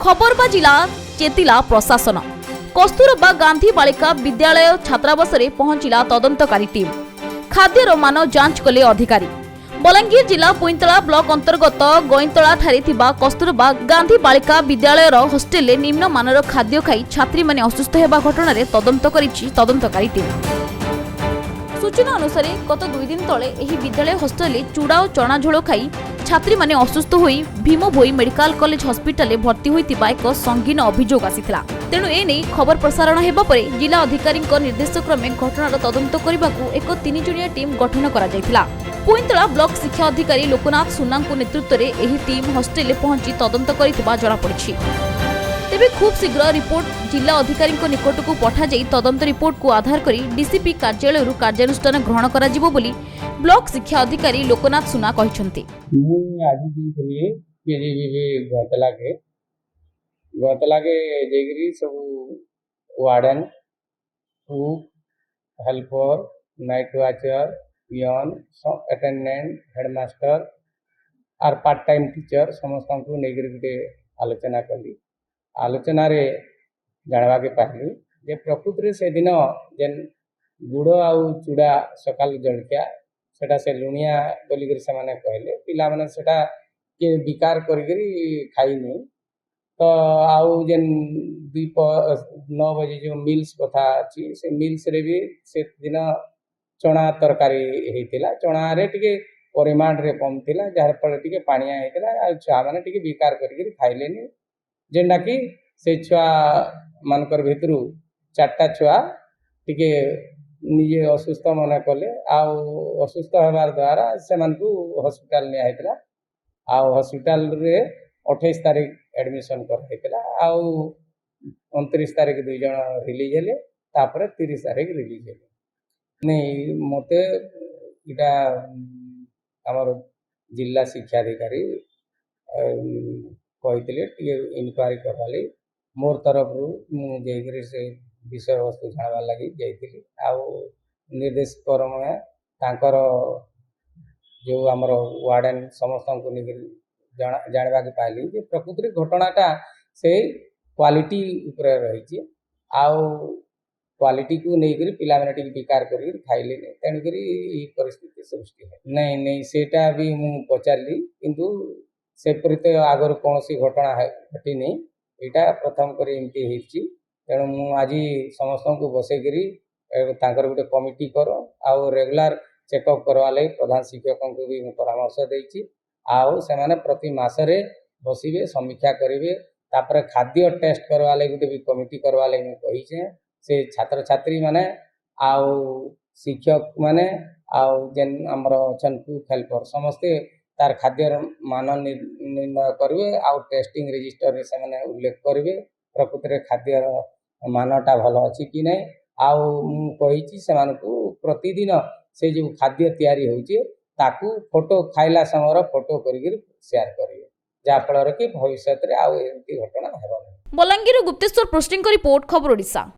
खबरबा जिला चेतिला प्रशासन कस्तूरबा गांधी बालिका विद्यालय छात्रावास पहुंचला तदंतकारी टीम खाद्यर मान जांच कले अधिकारी। बलांगीर जिला पुईंतला ब्लॉक अंतर्गत गोईंतला ठारे थिबा कस्तूरबा गांधी बालिका विद्यालय हॉस्टेल निम्न मानर खाद्य खाई छात्री माने असुस्थ हेबा घटना रे तदंत करिछि तदंतकारी टीम। सूचना अनुसार गत 2 दिन तले एही विद्यालय हॉस्टेल चूड़ा और चना झोल खाई छात्री माने असुस्थ होई भीमभोई मेडिकल कॉलेज हॉस्पिटल भर्ती होइतिबा एक संगीन अभियोग आसिथिला। तेणु एने खबर प्रसारण हेबा परे जिला अधिकारी निर्देश क्रमे घटनार तदंत करबाकू एक 3 जणिया टीम गठन करा जायथिला। पुईंतला ब्लॉक शिक्षा अधिकारी लोकनाथ सुना नेतृत्व में एही टीम हॉस्टेल पहुंची तदंत करितिबा जणा पड़िछि। तेबे खूब शीघ्र रिपोर्ट जिला अधिकारी निकट को पठा जाई तदंत रिपोर्ट को आधार करी डीसीपी कार्यालय कार्यानुष्ठान ग्रहण करा जिवो बोली ब्लॉक शिक्षा अधिकारी लोकनाथ सुना कहिसंती। आज दिखली केजीबी गतला के जेगिरी सब warden cook helper night watcher peon attendant headmaster आर पार्ट टाइम टीचर समस्त को लेकर गोटे आलोचना कली। आलोचन जानवा के पाइलु जे प्रकृति से दिन जेन गुड़ आउ चूड़ा सकाल जलखिया सेटा से लुणिया बोलिक से माने कहले पिला माने सेटा के विकार करी खाइनी तो आउ जेन 9 बजे जो मिल्स कथा अच्छी से मिल्स रे भी से दिन चना तरकारी होता चना रे टिके परिमाण रे कम थिला जार फल टिके पानिया होता आ छुआ माने टिके विकार करी खाइलेनी जेनटा कि से छुआ मानकर भितरू 4टा छुआ टिके निजे असुस्थ मन कले असुस्थ होबार द्वारा से हॉस्पिटल निया होता आ हॉस्पिटल रे 28 तारीख एडमिशन कर 29 तारीख 2 जन रिलीज हेले तापर 30 तारीख रिलीज हेले नहीं मते इटा हमर जिला शिक्षा अधिकारी कहते इनक्वारी करवाली मोर तरफ मुझे से विषय वस्तु जानवा लगी जाइली निर्देश क्रमे तांकर जो आमर वार्डन समस्त को जानवा के पाइली जे प्रकृति घटनाटा से क्वालिटी ऊपर रही क्वालिटी को लेकर पिला माने टिके विकार कर खाइले तेणुक परिस्थिति सृष्टि है नहीं नहीं सेटा भी मु पचारि किंतु सेपरी तो आगर कौन सी घटना घटनी यहाँ प्रथम कर एमती तेणु मु आज समस्त को बसैकरी गोटे कमिटी कर आउ रेगुलर चेकअप करवा लगी प्रधान शिक्षक को भी परामर्श देती से प्रति मासरे बसवे समीक्षा करेंगे तापर खाद्य टेस्ट करवा लगी गोटे भी कमिटी करवा लगी कही से छात्र छात्री माने आउ शिक्षक माने आउ जेन आमर अछन कुक हेल्पर समस्ते तार खाद्य मान निर्णय करेंगे आउ टेस्टिंग रजिस्टर से माने उल्लेख करेंगे प्रकृति खाद्य मानटा भल अच्छी कि नहीं कही से प्रतिदिन से जो खाद्य तैयारी होइचे ताकू फोटो खाइला समय फोटो करिक शेयर करेंगे जहाँफल कि भविष्य में आउ एमती घटना हेबा। बलांगीर गुप्तेश्वर पोस्टिंग रिपोर्ट खबर ओडिशा।